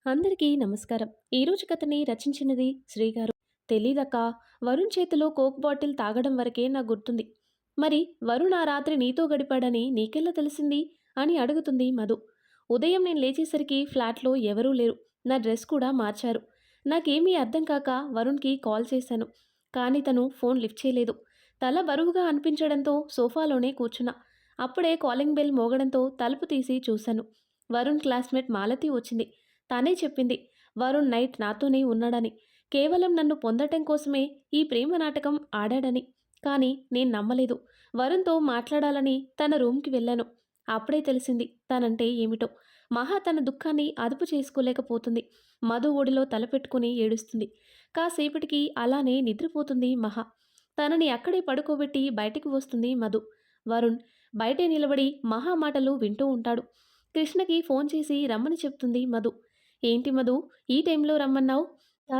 అందరికీ నమస్కారం. ఈరోజు కథని రచించినది శ్రీగారు. తెలీదక్కా, వరుణ్ చేతిలో కోక్ బాటిల్ తాగడం వరకే నాకు గుర్తుంది. మరి వరుణ్ ఆ రాత్రి నీతో గడిపాడని నీకెలా తెలిసింది అని అడుగుతుంది మధు. ఉదయం నేను లేచేసరికి ఫ్లాట్లో ఎవరూ లేరు. నా డ్రెస్ కూడా మార్చారు. నాకేమీ అర్థం కాక వరుణ్కి కాల్ చేశాను. కానీ తను ఫోన్ లిఫ్ట్ చేయలేదు. తల బరువుగా అనిపించడంతో సోఫాలోనే కూర్చున్నా. అప్పుడే కాలింగ్ బెల్ మోగడంతో తలుపు తీసి చూశాను. వరుణ్ క్లాస్మేట్ మాలతి వచ్చింది. తానే చెప్పింది వరుణ్ నైట్ నాతోనే ఉన్నాడని, కేవలం నన్ను పొందటం కోసమే ఈ ప్రేమ నాటకం ఆడాడని. కానీ నేను నమ్మలేదు. వరుణ్తో మాట్లాడాలని తన రూమ్కి వెళ్ళాను. అప్పుడే తెలిసింది తనంటే ఏమిటో. మహా తన దుఃఖాన్ని అదుపు చేసుకోలేకపోతుంది. మధు ఒడిలో తలపెట్టుకుని ఏడుస్తుంది. కాసేపటికి అలానే నిద్రపోతుంది మహా. తనని అక్కడే పడుకోబెట్టి బయటికి వస్తుంది మధు. వరుణ్ బయటే నిలబడి మహా మాటలు వింటూ ఉంటాడు. కృష్ణకి ఫోన్ చేసి రమ్మని చెప్తుంది మధు. ఏంటి మధు, ఈ టైంలో రమ్మన్నావు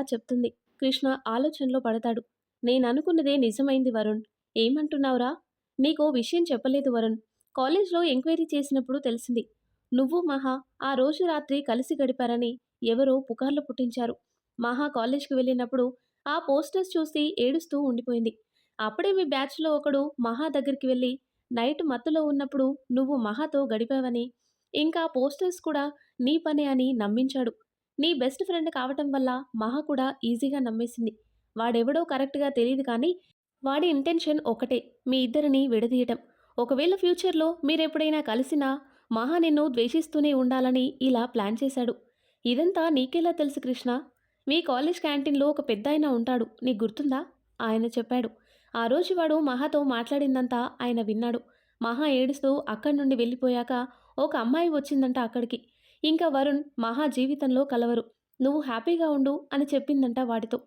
చెప్తుంది. కృష్ణ ఆలోచనలో పడతాడు. నేననుకున్నదే నిజమైంది వరుణ్. ఏమంటున్నావురా? నీకో విషయం చెప్పలేదు వరుణ్. కాలేజ్లో ఎంక్వైరీ చేసినప్పుడు తెలిసింది. నువ్వు మహా ఆ రోజు రాత్రి కలిసి గడిపారని ఎవరో పుకార్లు పుట్టించారు. మహా కాలేజ్కి వెళ్ళినప్పుడు ఆ పోస్టర్స్ చూసి ఏడుస్తూ ఉండిపోయింది. అప్పుడే మీ బ్యాచ్లో ఒకడు మహా దగ్గరికి వెళ్ళి నైట్ మత్తులో ఉన్నప్పుడు నువ్వు మహాతో గడిపావని, ఇంకా పోస్టర్స్ కూడా నీ పనే అని నమ్మించాడు. నీ బెస్ట్ ఫ్రెండ్ కావటం వల్ల మహా కూడా ఈజీగా నమ్మేసింది. వాడెవడో కరెక్ట్గా తెలియదు కానీ వాడి ఇంటెన్షన్ ఒకటే, మీ ఇద్దరిని విడదీయటం. ఒకవేళ ఫ్యూచర్లో మీరెప్పుడైనా కలిసినా మహా నిన్ను ద్వేషిస్తూనే ఉండాలని ఇలా ప్లాన్ చేశాడు. ఇదంతా నీకెలా తెలుసు కృష్ణ? మీ కాలేజ్ క్యాంటీన్లో ఒక పెద్దాయన ఉంటాడు, నీకు గుర్తుందా? ఆయన చెప్పాడు. ఆ రోజు వాడు మహాతో మాట్లాడిందంతా ఆయన విన్నాడు. మహా ఏడుస్తూ అక్కడి నుండి వెళ్ళిపోయాక ఒక అమ్మాయి వచ్చిందంట అక్కడికి. ఇంకా వరుణ్ మహా జీవితంలో కలవరు. నువ్వు హ్యాపీగా ఉండు అని చెప్పిందంట వాడితో.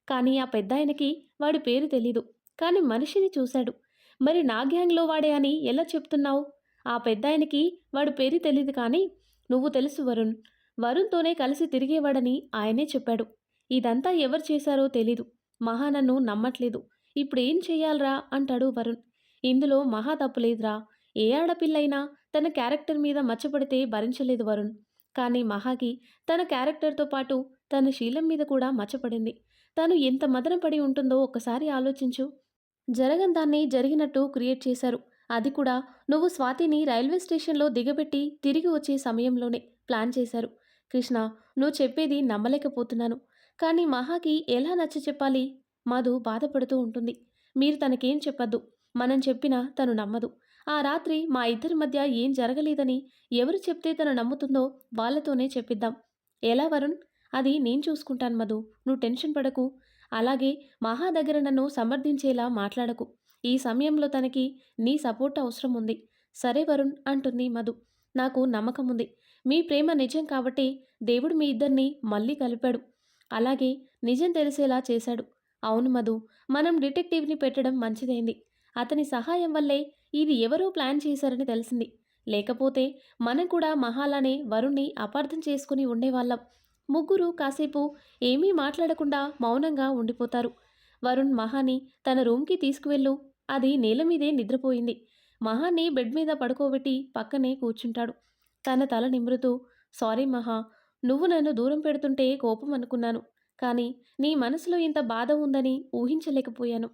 కానీ ఆ పెద్దాయనకి వాడి పేరు తెలీదు. కానీ మనిషిని చూశాడు. మరి నా గ్యాంగ్లో వాడే అని ఎలా చెప్తున్నావు? ఆ పెద్దాయనకి వాడి పేరు తెలీదు కానీ నువ్వు తెలుసు వరుణ్. వరుణ్తోనే కలిసి తిరిగేవాడని ఆయనే చెప్పాడు. ఇదంతా ఎవరు చేశారో తెలీదు. మహా నన్ను నమ్మట్లేదు. ఇప్పుడేం చెయ్యాలరా అంటాడు వరుణ్. ఇందులో మహా తప్పులేదురా. ఏ ఆడపిల్లైనా తన క్యారెక్టర్ మీద మచ్చపడితే భరించలేదు వరుణ్. కానీ మహాకి తన క్యారెక్టర్తో పాటు తన శీలం మీద కూడా మచ్చపడింది. తను ఎంత మదనపడి ఉంటుందో ఒక్కసారి ఆలోచించు. జరగందాన్ని జరిగినట్టు క్రియేట్ చేశారు. అది కూడా నువ్వు స్వాతిని రైల్వే స్టేషన్లో దిగబెట్టి తిరిగి వచ్చే సమయంలోనే ప్లాన్ చేశారు. కృష్ణ, నువ్వు చెప్పేది నమ్మలేకపోతున్నాను. కానీ మహాకి ఎలా నచ్చ చెప్పాలి? మధు బాధపడుతూ ఉంటుంది. మీరు తనకేం చెప్పద్దు. మనం చెప్పినా తను నమ్మదు. ఆ రాత్రి మా ఇద్దరి మధ్య ఏం జరగలేదని ఎవరు చెప్తే తను నమ్ముతుందో వాళ్ళతోనే చెప్పిద్దాం. ఎలా వరుణ్? అది నేను చూసుకుంటాను మధు. నువ్వు టెన్షన్ పడకు. అలాగే మహా దగ్గర నన్ను సమర్థించేలా మాట్లాడకు. ఈ సమయంలో తనకి నీ సపోర్ట్ అవసరం ఉంది. సరే వరుణ్ అంటుంది మధు. నాకు నమ్మకం ఉంది. మీ ప్రేమ నిజం కాబట్టి దేవుడు మీ ఇద్దరిని మళ్ళీ కలిపాడు. అలాగే నిజం తెలిసేలా చేశాడు. అవును మధు, మనం డిటెక్టివ్ని పెట్టడం మంచిదైంది. అతని సహాయం వల్లే ఇది ఎవరో ప్లాన్ చేశారని తెలిసింది. లేకపోతే మనం కూడా మహాలానే వరుణ్ణి అపార్థం చేసుకుని ఉండేవాళ్ళం. ముగ్గురు కాసేపు ఏమీ మాట్లాడకుండా మౌనంగా ఉండిపోతారు. వరుణ్ మహాని తన రూమ్కి తీసుకువెళ్ళు. అది నేల మీదే నిద్రపోయింది. మహాని బెడ్ మీద పడుకోబెట్టి పక్కనే కూర్చుంటాడు. తన తల నిమురుతూ, సారీ మహా, నువ్వు నన్ను దూరం పెడుతుంటే కోపం అనుకున్నాను. కానీ నీ మనసులో ఇంత బాధ ఉందని ఊహించలేకపోయాను.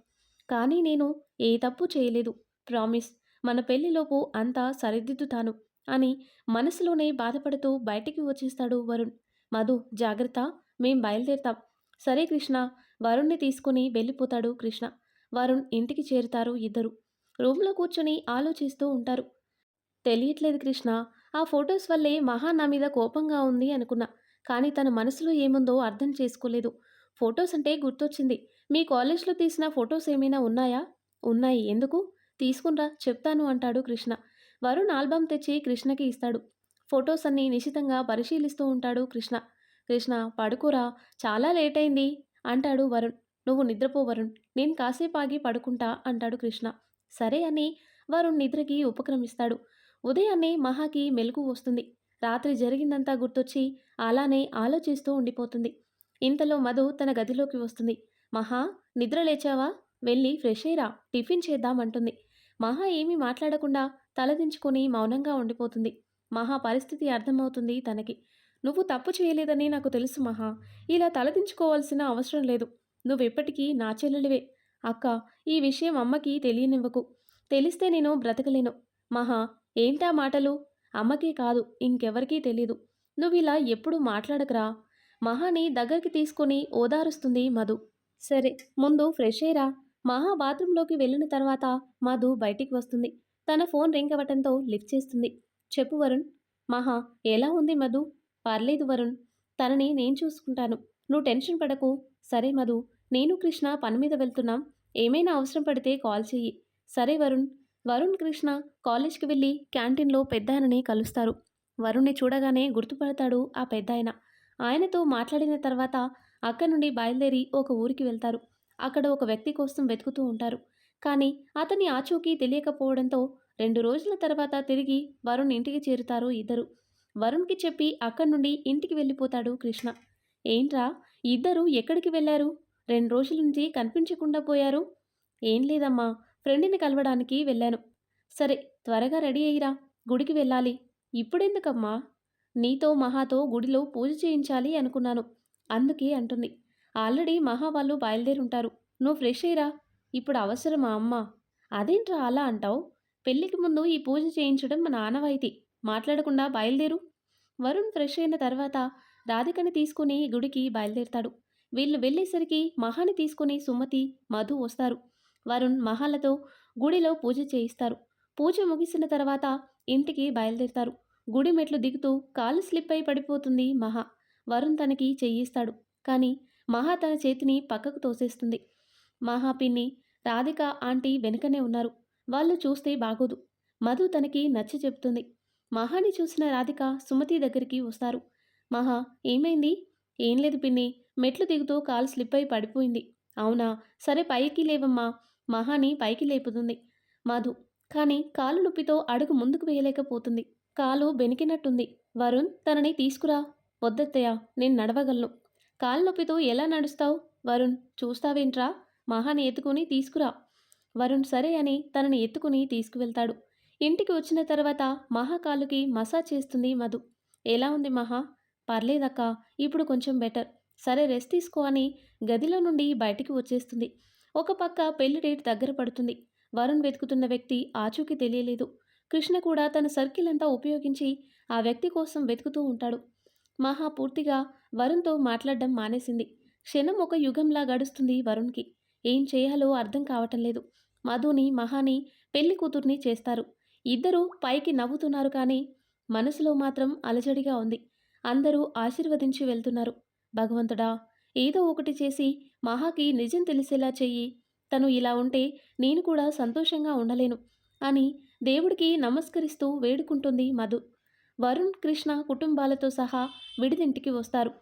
కానీ నేను ఏ తప్పు చేయలేదు. ప్రామిస్, మన పెళ్లిలోపు అంతా సరిదిద్దుతాను అని మనసులోనే బాధపడుతూ బయటికి వచ్చేస్తాడు వరుణ్. మధు, జాగ్రత్త, మేం బయలుదేరతాం. సరే కృష్ణ. వరుణ్ణి తీసుకుని వెళ్ళిపోతాడు కృష్ణ. వరుణ్ ఇంటికి చేరుతారు ఇద్దరు. రూమ్లో కూర్చొని ఆలోచిస్తూ ఉంటారు. తెలియట్లేదు కృష్ణ. ఆ ఫొటోస్ వల్లే మహా నా మీద కోపంగా ఉంది అనుకున్నా. కానీ తన మనసులో ఏముందో అర్థం చేసుకోలేదు. ఫొటోస్ అంటే గుర్తొచ్చింది. మీ కాలేజ్లో తీసిన ఫొటోస్ ఏమైనా ఉన్నాయా? ఉన్నాయి. ఎందుకు? తీసుకునిరా చెప్తాను అంటాడు కృష్ణ. వరుణ్ ఆల్బమ్ తెచ్చి కృష్ణకి ఇస్తాడు. ఫొటోస్ అన్నీ నిశితంగా పరిశీలిస్తూ ఉంటాడు కృష్ణ. కృష్ణ, పడుకోరా, చాలా లేట్ అయింది అంటాడు వరుణ్. నువ్వు నిద్రపో వరుణ్, నేను కాసేపు ఆగి పడుకుంటా అంటాడు కృష్ణ. సరే అని వరుణ్ నిద్రకి ఉపక్రమిస్తాడు. ఉదయాన్నే మహాకి మెలకువ వస్తుంది. రాత్రి జరిగిందంతా గుర్తొచ్చి అలానే ఆలోచిస్తూ ఉండిపోతుంది. ఇంతలో మధు తన గదిలోకి వస్తుంది. మహా, నిద్ర లేచావా? వెళ్ళి ఫ్రెష్ అయ్యిరా, టిఫిన్ చేద్దామంటుంది. మహా ఏమీ మాట్లాడకుండా తలదించుకొని మౌనంగా ఉండిపోతుంది. మహా పరిస్థితి అర్థమవుతుంది తనకి. నువ్వు తప్పు చేయలేదని నాకు తెలుసు మహా. ఇలా తలదించుకోవాల్సిన అవసరం లేదు. నువ్వెప్పటికీ నా చెల్లెలివే. అక్క, ఈ విషయం అమ్మకి తెలియనివ్వకు. తెలిస్తే నేను బ్రతకలేను. మహా, ఏంటా మాటలు? అమ్మకే కాదు ఇంకెవరికీ తెలీదు. నువ్విలా ఎప్పుడూ మాట్లాడకురా. మహాని దగ్గరికి తీసుకొని ఓదారుస్తుంది మధు. సరే, ముందు ఫ్రెష్ అయ్యిరా. మహా బాత్రూంలోకి వెళ్ళిన తర్వాత మధు బయటికి వస్తుంది. తన ఫోన్ రింగ్ అవ్వటంతో లిఫ్ట్ చేస్తుంది. చెప్పు వరుణ్. మహా, ఎలా ఉంది మధు? పర్లేదు వరుణ్. తనని నేను చూసుకుంటాను. నువ్వు టెన్షన్ పడకు. సరే మధు, నేను కృష్ణ పని మీద వెళ్తున్నాం. ఏమైనా అవసరం పడితే కాల్ చెయ్యి. సరే వరుణ్. వరుణ్, కృష్ణ కాలేజ్కి వెళ్ళి క్యాంటీన్లో పెద్దాయనని కలుస్తారు. వరుణ్ణి చూడగానే గుర్తుపడతాడు ఆ పెద్దాయన. ఆయనతో మాట్లాడిన తర్వాత అక్కడి నుండి బయలుదేరి ఒక ఊరికి వెళ్తారు. అక్కడ ఒక వ్యక్తి కోసం వెతుకుతూ ఉంటారు. కానీ అతని ఆచూకీ తెలియకపోవడంతో 2 రోజుల తర్వాత తిరిగి వరుణ్ ఇంటికి చేరుతారు ఇద్దరు. వరుణ్కి చెప్పి అక్కడి నుండి ఇంటికి వెళ్ళిపోతాడు కృష్ణ. ఏంట్రా, ఇద్దరు ఎక్కడికి వెళ్ళారు? 2 రోజుల నుంచి కనిపించకుండా పోయారు. ఏం లేదమ్మా, ఫ్రెండ్ని కలవడానికి వెళ్ళాను. సరే, త్వరగా రెడీ అయ్యిరా, గుడికి వెళ్ళాలి. ఇప్పుడెందుకమ్మా? నీతో మహాతో గుడిలో పూజ చేయించాలి అనుకున్నాను. అందుకే అంటుంది. ఆల్రెడీ మహా వాళ్ళు బయలుదేరుంటారు. నువ్వు ఫ్రెష్ అయ్యిరా. ఇప్పుడు అవసరమా అమ్మా? అదేంట్రా అలా అంటావు? పెళ్ళికి ముందు ఈ పూజ చేయించడం మన ఆనవాయితీ. మాట్లాడకుండా బయలుదేరు. వరుణ్ ఫ్రెష్ అయిన తర్వాత రాధికని తీసుకుని గుడికి బయలుదేరతాడు. వీళ్ళు వెళ్ళేసరికి మహాని తీసుకుని సుమతి, మధు వస్తారు. వరుణ్ మహాలతో గుడిలో పూజ చేయిస్తారు. పూజ ముగిసిన తర్వాత ఇంటికి బయలుదేరతారు. గుడి మెట్లు దిగుతూ కాలు స్లిప్ అయి పడిపోతుంది మహా. వరుణ్ తనకి చెయ్యిస్తాడు. కానీ మహా తన చేతిని పక్కకు తోసేస్తుంది. మహా పిన్ని, రాధిక ఆంటీ వెనుకనే ఉన్నారు. వాళ్ళు చూస్తే బాగోదు. మధు తనకి నచ్చి చెప్తుంది. మహాని చూసిన రాధిక సుమతి దగ్గరికి వస్తారు. మహా, ఏమైంది? ఏం లేదు పిన్ని, మెట్లు దిగుతూ కాలు స్లిప్ అయి పడిపోయింది. అవునా, సరే పైకి లేవమ్మా. మహాని పైకి లేపుతుంది మధు. కానీ కాలు నొప్పితో అడుగు ముందుకు వేయలేకపోతుంది. కాలు బెనికినట్టుంది. వరుణ్, తనని తీసుకురా. వద్దత్తయ్య, నేను నడవగలను. కాలు నొప్పితో ఎలా నడుస్తావు? వరుణ్, చూస్తావేంట్రా? మహాని ఎత్తుకుని తీసుకురా. వరుణ్ సరే అని తనని ఎత్తుకుని తీసుకువెళ్తాడు. ఇంటికి వచ్చిన తర్వాత మహా కాలుకి మసాజ్ చేస్తుంది మధు. ఎలా ఉంది మహా? పర్లేదక్క, ఇప్పుడు కొంచెం బెటర్. సరే రెస్ట్ తీసుకో అని గదిలో నుండి బయటికి వచ్చేస్తుంది. ఒక పక్క పెళ్లి డేట్ దగ్గర పడుతుంది. వరుణ్ వెతుకుతున్న వ్యక్తి ఆచూకీ తెలియలేదు. కృష్ణ కూడా తన సర్కిల్ అంతా ఉపయోగించి ఆ వ్యక్తి కోసం వెతుకుతూ ఉంటాడు. మహా పూర్తిగా వరుణ్తో మాట్లాడడం మానేసింది. క్షణం ఒక యుగంలా గడుస్తుంది వరుణ్కి. ఏం చేయాలో అర్థం కావటం లేదు. మధుని, మహాని పెళ్లి కూతుర్ని చేస్తారు. ఇద్దరూ పైకి నవ్వుతున్నారు కానీ మనసులో మాత్రం అలజడిగా ఉంది. అందరూ ఆశీర్వదించి వెళ్తున్నారు. భగవంతుడా, ఏదో ఒకటి చేసి మహాకి నిజం తెలిసేలా చెయ్యి. తను ఇలా ఉంటే నేను కూడా సంతోషంగా ఉండలేను అని దేవుడికి నమస్కరిస్తూ వేడుకుంటుంది మధు. వరుణ్, కృష్ణ కుటుంబాలతో సహా విడిదింటికి వస్తారు.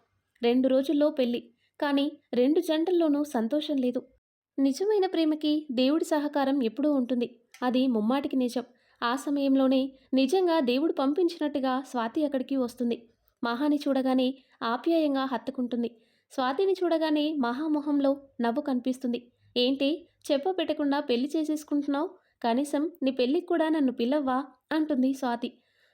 2 రోజుల్లో పెళ్లి. కానీ 2 జంటల్లోనూ సంతోషం లేదు. నిజమైన ప్రేమకి దేవుడి సహకారం ఎప్పుడూ ఉంటుంది. అది ముమ్మాటికి నిజం. ఆ సమయంలోనే నిజంగా దేవుడు పంపించినట్టుగా స్వాతి అక్కడికి వస్తుంది. మహాని చూడగానే ఆప్యాయంగా హత్తుకుంటుంది. స్వాతిని చూడగానే మహామొహంలో నవ్వు కనిపిస్తుంది. ఏంటి, చెప్ప పెట్టకుండా పెళ్లి చేసేసుకుంటున్నావు? కనీసం నీ పెళ్ళికి కూడా నన్ను పిలవ్వా అంటుంది స్వాతి.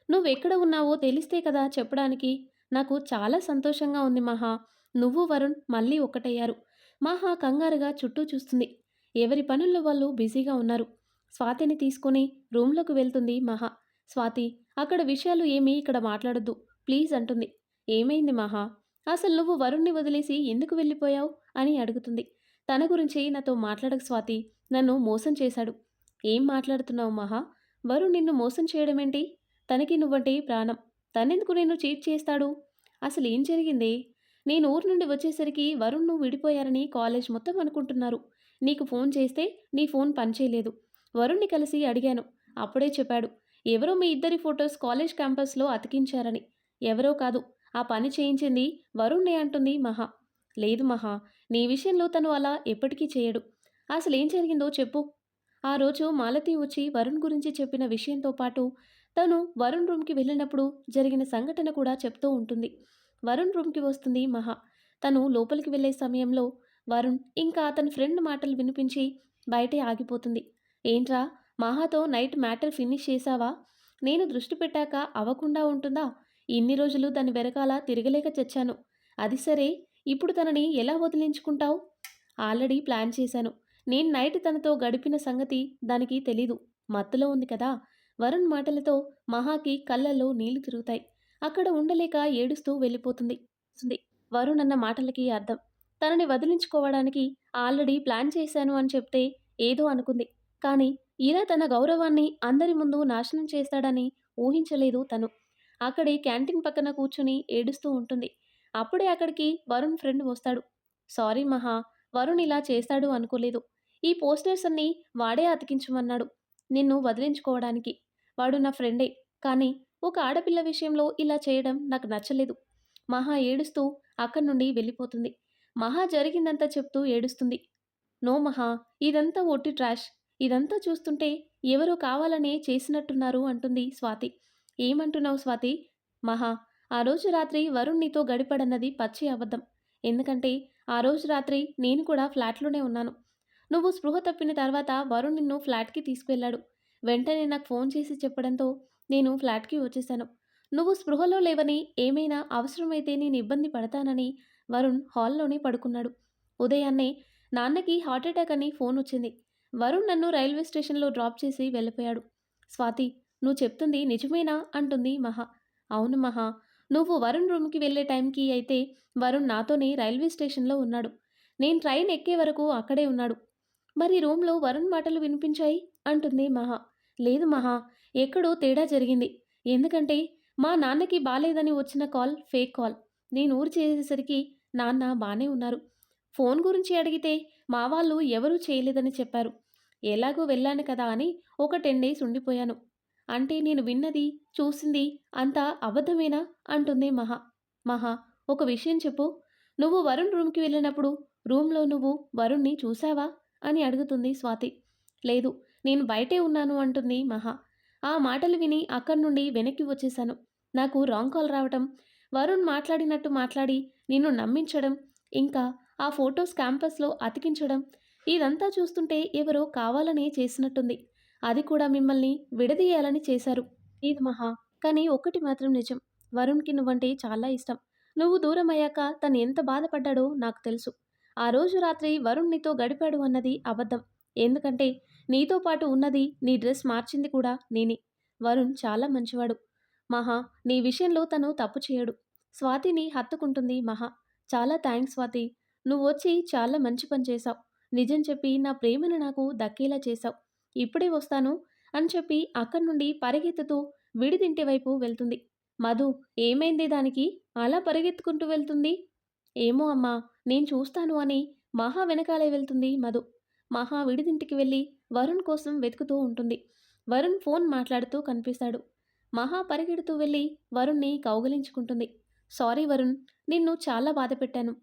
నువ్వెక్కడ ఉన్నావో తెలిస్తే కదా చెప్పడానికి. నాకు చాలా సంతోషంగా ఉంది మహా. నువ్వు వరుణ్ మళ్ళీ ఒక్కటయ్యారు. మహా కంగారుగా చుట్టూ చూస్తుంది. ఎవరి పనుల్లో వాళ్ళు బిజీగా ఉన్నారు. స్వాతిని తీసుకుని రూమ్లోకి వెళ్తుంది మహా. స్వాతి, అక్కడ విషయాలు ఏమీ ఇక్కడ మాట్లాడొద్దు ప్లీజ్ అంటుంది. ఏమైంది మహా? అసలు నువ్వు వరుణ్ణి వదిలేసి ఎందుకు వెళ్ళిపోయావు అని అడుగుతుంది. తన గురించి నాతో మాట్లాడకు స్వాతి. నన్ను మోసం చేశాడు. ఏం మాట్లాడుతున్నావు మహా? వరుణ్ నిన్ను మోసం చేయడమేంటి? తనకి నువ్వంటే ప్రాణం. తనెందుకు నిన్ను చీట్ చేస్తాడు? అసలు ఏం జరిగిందే? నేను ఊరు నుండి వచ్చేసరికి వరుణ్ నువ్వు విడిపోయారని కాలేజ్ మొత్తం అనుకుంటున్నారు. నీకు ఫోన్ చేస్తే నీ ఫోన్ పనిచేయలేదు. వరుణ్ణి కలిసి అడిగాను. అప్పుడే చెప్పాడు, ఎవరో మీ ఇద్దరి ఫొటోస్ కాలేజ్ క్యాంపస్లో అతికించారని. ఎవరో కాదు, ఆ పని చేయించింది వరుణ్ణే అంటుంది మహా. లేదు మహా, నీ విషయంలో తను అలా ఎప్పటికీ చేయడు. అసలేం జరిగిందో చెప్పు. ఆ రోజు మాలతి వచ్చి వరుణ్ గురించి చెప్పిన విషయంతో పాటు తను వరుణ్ రూమ్కి వెళ్ళినప్పుడు జరిగిన సంఘటన కూడా చెప్తూ ఉంటుంది. వరుణ్ రూమ్కి వస్తుంది మహా. తను లోపలికి వెళ్ళే సమయంలో వరుణ్ ఇంకా అతని ఫ్రెండ్ మాటలు వినిపించి బయటే ఆగిపోతుంది. ఏంట్రా, మహాతో నైట్ మ్యాటర్ ఫినిష్ చేశావా? నేను దృష్టి పెట్టాక అవ్వకుండా ఉంటుందా? ఇన్ని రోజులు దాని వెనకాల తిరగలేక చచ్చాను. అది సరే, ఇప్పుడు తనని ఎలా వదిలించుకుంటావు? ఆల్రెడీ ప్లాన్ చేశాను. నేను నైట్ తనతో గడిపిన సంగతి దానికి తెలీదు. మత్తులో ఉంది కదా! వరుణ్ మాటలతో మహాకి కళ్ళల్లో నీళ్లు తిరుగుతాయి. అక్కడ ఉండలేక ఏడుస్తూ వెళ్ళిపోతుంది. ఉంది. వరుణ్ అన్న మాటలకి అర్థం. తనని వదిలించుకోవడానికి ఆల్రెడీ ప్లాన్ చేశాను అని చెప్తే ఏదో అనుకుంది. కానీ ఇలా తన గౌరవాన్ని అందరి ముందు నాశనం చేస్తాడని ఊహించలేదు తను. అక్కడే క్యాంటీన్ పక్కన కూర్చుని ఏడుస్తూ ఉంటుంది. అప్పుడే అక్కడికి వరుణ్ ఫ్రెండ్ వస్తాడు. సారీ మహా, వరుణ్ ఇలా చేస్తాడు అనుకోలేదు. ఈ పోస్టర్స్ అన్నీ వాడే అతికించమన్నాడు నిన్ను వదిలించుకోవడానికి. వాడు నా ఫ్రెండే. కానీ ఒక ఆడపిల్ల విషయంలో ఇలా చేయడం నాకు నచ్చలేదు. మహా ఏడుస్తూ అక్కడి నుండి వెళ్ళిపోతుంది. మహా జరిగిందంతా చెప్తూ ఏడుస్తుంది. నో మహా, ఇదంతా ఒట్టి ట్రాష్. ఇదంతా చూస్తుంటే ఎవరో కావాలనే చేసినట్టున్నారు అంటుంది స్వాతి. ఏమంటున్నావు స్వాతి? మహా, ఆ రోజు రాత్రి వరుణ్ నీతో గడిపాడన్నది పచ్చి అబద్ధం. ఎందుకంటే ఆ రోజు రాత్రి నేను కూడా ఫ్లాట్లోనే ఉన్నాను. నువ్వు స్పృహ తప్పిన తర్వాత వరుణ్ నిన్ను ఫ్లాట్కి తీసుకువెళ్ళాడు. వెంటనే నాకు ఫోన్ చేసి చెప్పడంతో నేను ఫ్లాట్కి వచ్చేశాను. నువ్వు స్పృహలో లేవని, ఏమైనా అవసరమైతే నేను ఇబ్బంది పడతానని వరుణ్ హాల్లోనే పడుకున్నాడు. ఉదయాన్నే నాన్నకి హార్ట్అటాక్ అని ఫోన్ వచ్చింది. వరుణ్ నన్ను రైల్వే స్టేషన్లో డ్రాప్ చేసి వెళ్ళిపోయాడు. స్వాతి, నువ్వు చెప్తుంది నిజమేనా అంటుంది మహా. అవును మహా, నువ్వు వరుణ్ రూమ్కి వెళ్ళే టైంకి అయితే వరుణ్ నాతోనే రైల్వే స్టేషన్లో ఉన్నాడు. నేను ట్రైన్ ఎక్కే వరకు అక్కడే ఉన్నాడు. మరి రూమ్లో వరుణ్ మాటలు వినిపించాయి అంటుంది మహా. లేదు మహా, ఎక్కడో తేడా జరిగింది. ఎందుకంటే మా నాన్నకి బాలేదని వచ్చిన కాల్ ఫేక్ కాల్. నేను ఊరు చేసేసరికి నాన్న బానే ఉన్నారు. ఫోన్ గురించి అడిగితే మా వాళ్ళు ఎవరూ చేయలేదని చెప్పారు. ఎలాగో వెళ్ళాను కదా అని ఒక 10 డేస్ ఉండిపోయాను. అంటే నేను విన్నది, చూసింది అంతా అబద్ధమేనా అంటుంది మహా. మహా, ఒక విషయం చెప్పు. నువ్వు వరుణ్ రూమ్కి వెళ్ళినప్పుడు రూమ్లో నువ్వు వరుణ్ణి చూసావా అని అడుగుతుంది స్వాతి. లేదు, నేను బయటే ఉన్నాను అంటుంది మహా. ఆ మాటలు విని అక్కడి నుండి వెనక్కి వచ్చేశాను. నాకు రాంగ్ కాల్ రావటం, వరుణ్ మాట్లాడినట్టు మాట్లాడి నిన్ను నమ్మించడం, ఇంకా ఆ ఫొటోస్ క్యాంపస్లో అతికించడం, ఇదంతా చూస్తుంటే ఎవరో కావాలనే చేసినట్టుంది. అది కూడా మిమ్మల్ని విడదీయాలని చేశారు. ఇది మహా. కానీ ఒక్కటి మాత్రం నిజం. వరుణ్‌కి నువ్వంటే చాలా ఇష్టం. నువ్వు దూరమయ్యాక తను ఎంత బాధపడ్డాడో నాకు తెలుసు. ఆ రోజు రాత్రి వరుణ్ నీతో గడిపాడు అన్నది అబద్ధం. ఎందుకంటే నీతో పాటు ఉన్నది, నీ డ్రెస్ మార్చింది కూడా నేనే. వరుణ్ చాలా మంచివాడు. మహా, నీ విషయంలో తను తప్పు చేయడు. స్వాతిని హత్తుకుంటుంది మహా. చాలా థ్యాంక్స్ స్వాతి. నువ్వొచ్చి చాలా మంచి పని చేశావు. నిజం చెప్పి నా ప్రేమను నాకు దక్కేలా చేశావు. ఇప్పుడే వస్తాను అని చెప్పి అక్కడి నుండి పరిగెత్తుతూ విడిదింటి వైపు వెళ్తుంది. మధు, ఏమైంది దానికి అలా పరిగెత్తుకుంటూ వెళ్తుంది? ఏమో అమ్మా, నేను చూస్తాను అని మహా వెనకాలే వెళ్తుంది మధు. మహా విడిదింటికి వెళ్ళి వరుణ్ కోసం వెతుకుతూ ఉంటుంది. వరుణ్ ఫోన్ మాట్లాడుతూ కనిపిస్తాడు. మహా పరిగెడుతూ వెళ్ళి వరుణ్ణి కౌగిలించుకుంటుంది. సారీ వరుణ్, నిన్ను చాలా బాధ పెట్టాను.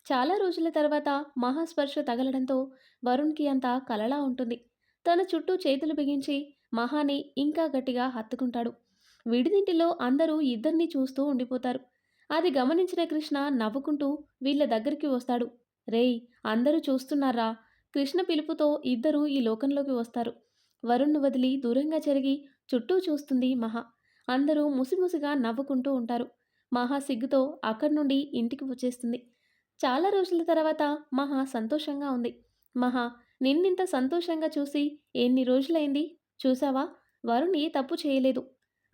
చాలా రోజుల తర్వాత మహా స్పర్శ తగలడంతో వరుణ్కి అంతా కలలా ఉంటుంది. తన చుట్టూ చేతులు బిగించి మహాని ఇంకా గట్టిగా హత్తుకుంటాడు. విడిదింటిలో అందరూ ఇద్దరినీ చూస్తూ ఉండిపోతారు. అది గమనించిన కృష్ణ నవ్వుకుంటూ వీళ్ళ దగ్గరికి వస్తాడు. రేయ్, అందరూ చూస్తున్నారా? కృష్ణ పిలుపుతో ఇద్దరూ ఈ లోకంలోకి వస్తారు. వరుణ్ను వదిలి దూరంగా జరిగి చుట్టూ చూస్తుంది మహా. అందరూ ముసిముసిగా నవ్వుకుంటూ ఉంటారు. మహా సిగ్గుతో అక్కడి నుండి ఇంటికి వచ్చేస్తుంది. చాలా రోజుల తర్వాత మహా సంతోషంగా ఉంది. మహా, నిన్నింత సంతోషంగా చూసి ఎన్ని రోజులైంది? చూసావా, వరుణ్ ఏ తప్పు చేయలేదు.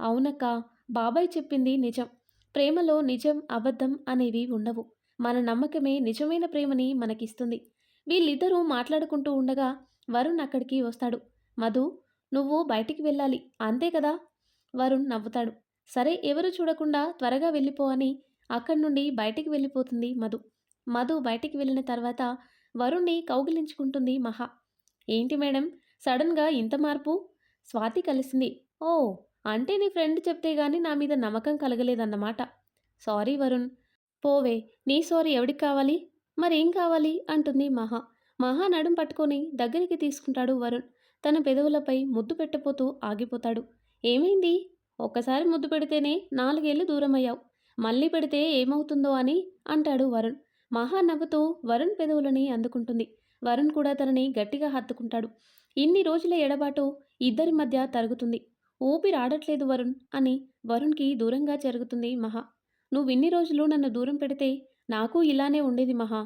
అవునక్క, బాబాయ్ చెప్పింది నిజం. ప్రేమలో నిజం, అబద్ధం అనేవి ఉండవు. మన నమ్మకమే నిజమైన ప్రేమని మనకిస్తుంది. వీళ్ళిద్దరూ మాట్లాడుకుంటూ ఉండగా వరుణ్ అక్కడికి వస్తాడు. మధు, నువ్వు బయటికి వెళ్ళాలి అంతే కదా? వరుణ్ నవ్వుతాడు. సరే, ఎవరు చూడకుండా త్వరగా వెళ్ళిపో అని అక్కడి నుండి బయటికి వెళ్ళిపోతుంది మధు. మధు బయటికి వెళ్ళిన తర్వాత వరుణ్ణి కౌగిలించుకుంటుంది మహా. ఏంటి మేడం, సడన్గా ఇంత మార్పు? స్వాతి కలిసింది. ఓ, అంటే నీ ఫ్రెండ్ చెప్తే గాని నా మీద నమ్మకం కలగలేదన్నమాట. సారీ వరుణ్. పోవే, నీ సారీ ఎవడికి కావాలి? మరేం కావాలి అంటుంది మహా. మహా నడుం పట్టుకొని దగ్గరికి తీసుకుంటాడు వరుణ్. తన పెదవులపై ముద్దు పెట్టబోతూ ఆగిపోతాడు. ఏమైంది? ఒక్కసారి ముద్దు పెడితేనే 4 ఏళ్ళు దూరమయ్యావు. మళ్ళీ పెడితే ఏమవుతుందో అని అంటాడు వరుణ్. మహా నవ్వుతూ వరుణ్ పెదవులని అందుకుంటుంది. వరుణ్ కూడా తనని గట్టిగా హత్తుకుంటాడు. ఇన్ని రోజుల ఎడబాటు ఇద్దరి మధ్య తరుగుతుంది. ఊపిరాడట్లేదు వరుణ్ అని వరుణ్కి దూరంగా జరుగుతుంది మహా. నువ్విన్ని రోజులు నన్ను దూరం పెడితే నాకు ఇలానే ఉండేది మహా.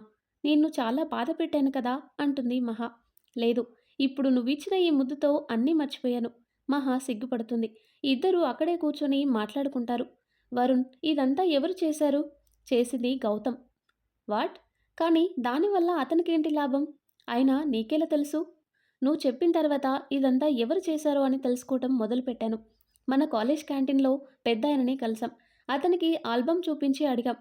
నిన్ను చాలా బాధ పెట్టాను కదా అంటుంది మహా. లేదు, ఇప్పుడు నువ్విచ్చిన ఈ ముద్దుతో అన్నీ మర్చిపోయాను. మహా సిగ్గుపడుతుంది. ఇద్దరూ అక్కడే కూర్చొని మాట్లాడుకుంటారు. వరుణ్, ఇదంతా ఎవరు చేశారు? చేసింది గౌతమ్. వాట్? కానీ దానివల్ల అతనికేంటి లాభం? అయినా నీకెలా తెలుసు? నువ్వు చెప్పిన తర్వాత ఇదంతా ఎవరు చేశారో అని తెలుసుకోవటం మొదలుపెట్టాను. మన కాలేజ్ క్యాంటీన్‌లో పెద్దాయనని కలిసాం. అతనికి ఆల్బమ్ చూపించి అడిగాం.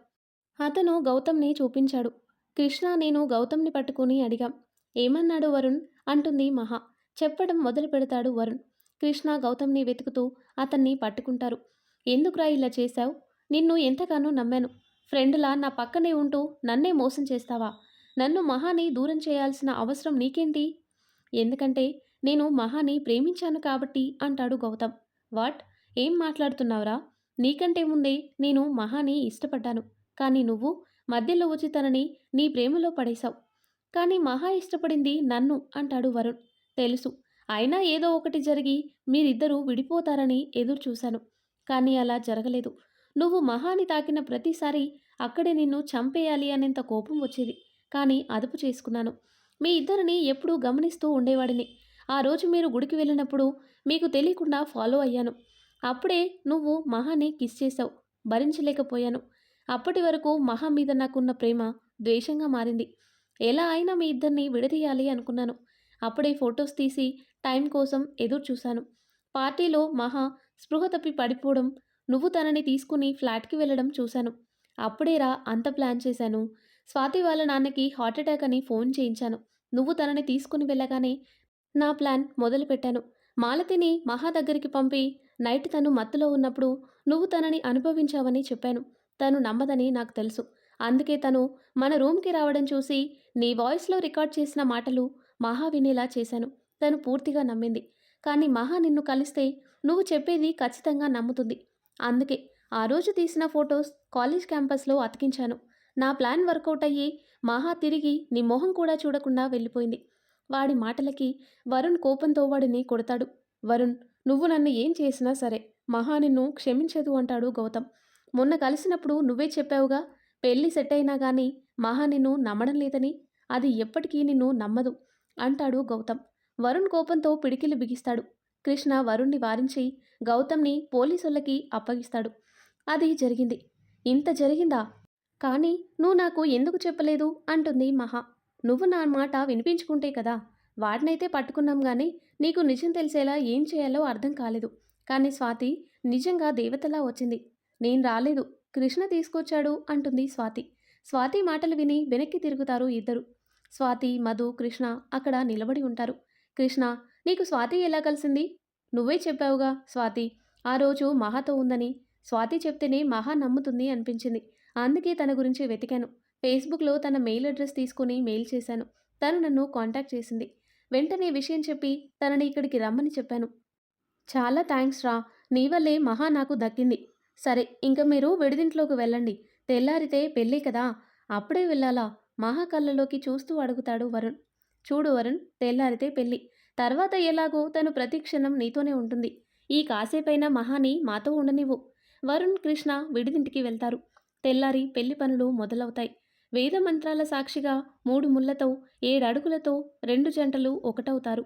అతను గౌతమ్‌ని చూపించాడు. కృష్ణ, నేను గౌతమ్‌ని పట్టుకొని అడిగాం. ఏమన్నాడు వరుణ్? అంటుంది మహా. చెప్పడం మొదలుపెడతాడు వరుణ్. కృష్ణ గౌతమ్‌ని వెతుకుతూ అతన్ని పట్టుకుంటారు. ఎందుకురా ఇలా చేశావు? నిన్ను ఎంతగానో నమ్మాను. ఫ్రెండులా నా పక్కనే ఉంటూ నన్నే మోసం చేస్తావా? నన్ను మహాని దూరం చేయాల్సిన అవసరం నీకేంటి? ఎందుకంటే నేను మహాని ప్రేమించాను కాబట్టి అంటాడు గౌతమ్. వాట్? ఏం మాట్లాడుతున్నావురా? నీకంటే ముందే నేను మహాని ఇష్టపడ్డాను. కానీ నువ్వు మధ్యలో వచ్చి తనని నీ ప్రేమలో పడేశావు. కానీ మహా ఇష్టపడింది నన్ను అంటాడు వరుణ్. తెలుసు. అయినా ఏదో ఒకటి జరిగి మీరిద్దరూ విడిపోతారని ఎదురు చూశాను. కానీ అలా జరగలేదు. నువ్వు మహాని తాకిన ప్రతిసారి అక్కడే నిన్ను చంపేయాలి అనేంత కోపం వచ్చేది. కానీ అదుపు చేసుకున్నాను. మీ ఇద్దరిని ఎప్పుడూ గమనిస్తూ ఉండేవాడిని. ఆ రోజు మీరు గుడికి వెళ్ళినప్పుడు మీకు తెలియకుండా ఫాలో అయ్యాను. అప్పుడే నువ్వు మహాని కిస్ చేశావు. భరించలేకపోయాను. అప్పటి వరకు మహా మీద నాకున్న ప్రేమ ద్వేషంగా మారింది. ఎలా అయినా మీ ఇద్దరిని విడదీయాలి అనుకున్నాను. అప్పుడే ఫొటోస్ తీసి టైం కోసం ఎదురు చూశాను. పార్టీలో మహా స్పృహ తప్పి పడిపోవడం, నువ్వు తనని తీసుకుని ఫ్లాట్‌కి వెళ్ళడం చూశాను. అప్పుడేరా అంత ప్లాన్ చేశాను. స్వాతి వాళ్ళ నాన్నకి హార్ట్‌అటాక్ అని ఫోన్ చేయించాను. నువ్వు తనని తీసుకుని వెళ్ళగానే నా ప్లాన్ మొదలుపెట్టాను. మాలతిని మహా దగ్గరికి పంపి నైట్ తను మత్తులో ఉన్నప్పుడు నువ్వు తనని అనుభవించావని చెప్పాను. తను నమ్మదని నాకు తెలుసు. అందుకే తను మన రూమ్‌కి రావడం చూసి నీ వాయిస్‌లో రికార్డ్ చేసిన మాటలు మహా వినేలా చేశాను. తను పూర్తిగా నమ్మింది. కానీ మహా నిన్ను కలిస్తే నువ్వు చెప్పేది ఖచ్చితంగా నమ్ముతుంది. అందుకే ఆ రోజు తీసిన ఫోటోస్ కాలేజ్ క్యాంపస్‌లో అతికించాను. నా ప్లాన్ వర్కౌట్ అయ్యి మహా తిరిగి నీ మొహం కూడా చూడకుండా వెళ్ళిపోయింది. వాడి మాటలకి వరుణ్ కోపంతో వాడిని కొడతాడు. వరుణ్, నువ్వు నన్ను ఏం చేసినా సరే మహా నిన్ను క్షమించదు అంటాడు గౌతమ్. మొన్న కలిసినప్పుడు నువ్వే చెప్పావుగా, పెళ్లి సెట్ అయినా గానీ మహా నిన్ను నమ్మడం లేదని. అది ఎప్పటికీ నిన్ను నమ్మదు అంటాడు గౌతమ్. వరుణ్ కోపంతో పిడికిలి బిగిస్తాడు. కృష్ణ వరుణ్ణి వారించి గౌతమ్‌ని పోలీసులకి అప్పగిస్తాడు. అది జరిగింది. ఇంత జరిగిందా? కానీ నువ్వు నాకు ఎందుకు చెప్పలేదు అంటుంది మహా. నువ్వు నా మాట వినిపించుకుంటే కదా. వాడినైతే పట్టుకున్నాం గానీ నీకు నిజం తెలిసేలా ఏం చేయాలో అర్థం కాలేదు. కానీ స్వాతి నిజంగా దేవతలా వచ్చింది. నేను రాలేదు, కృష్ణ తీసుకొచ్చాడు అంటుంది స్వాతి. స్వాతి మాటలు విని వెనక్కి తిరుగుతారు ఇద్దరు. స్వాతి, మధు, కృష్ణ అక్కడ నిలబడి ఉంటారు. కృష్ణ, నీకు స్వాతి ఎలా కలిసింది? నువ్వే చెప్పావుగా స్వాతి ఆ రోజు మహాతో ఉందని. స్వాతి చెప్తేనే మహా నమ్ముతుంది అనిపించింది. అందుకే తన గురించి వెతికాను. ఫేస్బుక్‌లో తన మెయిల్ అడ్రస్ తీసుకుని మెయిల్ చేశాను. తను నన్ను కాంటాక్ట్ చేసింది. వెంటనే విషయం చెప్పి తనని ఇక్కడికి రమ్మని చెప్పాను. చాలా థ్యాంక్స్ రా. నీ వల్లే మహా నాకు దక్కింది. సరే, ఇంక మీరు విడిదింట్లోకి వెళ్ళండి. తెల్లారితే పెళ్ళి కదా. అప్పుడే వెళ్ళాలా? మహా కళ్ళలోకి చూస్తూ అడుగుతాడు వరుణ్. చూడు వరుణ్, తెల్లారితే పెళ్ళి. తర్వాత ఎలాగో తను ప్రతి క్షణం నీతోనే ఉంటుంది. ఈ కాసేపైనా మహాని మాతో ఉండనివ్వు. వరుణ్, కృష్ణ విడిదింటికి వెళ్తారు. తెల్లారి పెళ్లి పనులు మొదలవుతాయి. వేద మంత్రాల సాక్షిగా 3 ముళ్లతో 7 అడుగులతో 2 జంటలు ఒకటవుతారు.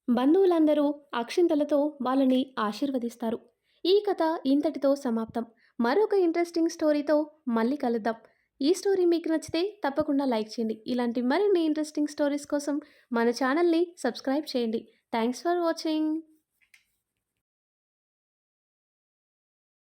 బంధువులందరూ అక్షింతలతో వాళ్ళని ఆశీర్వదిస్తారు. ఈ కథ ఇంతటితో సమాప్తం. మరొక ఇంట్రెస్టింగ్ స్టోరీతో మళ్ళీ కలుద్దాం. ఈ స్టోరీ మీకు నచ్చితే తప్పకుండా లైక్ చేయండి. ఇలాంటి మరిన్ని ఇంట్రెస్టింగ్ స్టోరీస్ కోసం మన ఛానల్ని సబ్స్క్రైబ్ చేయండి. Thanks for watching.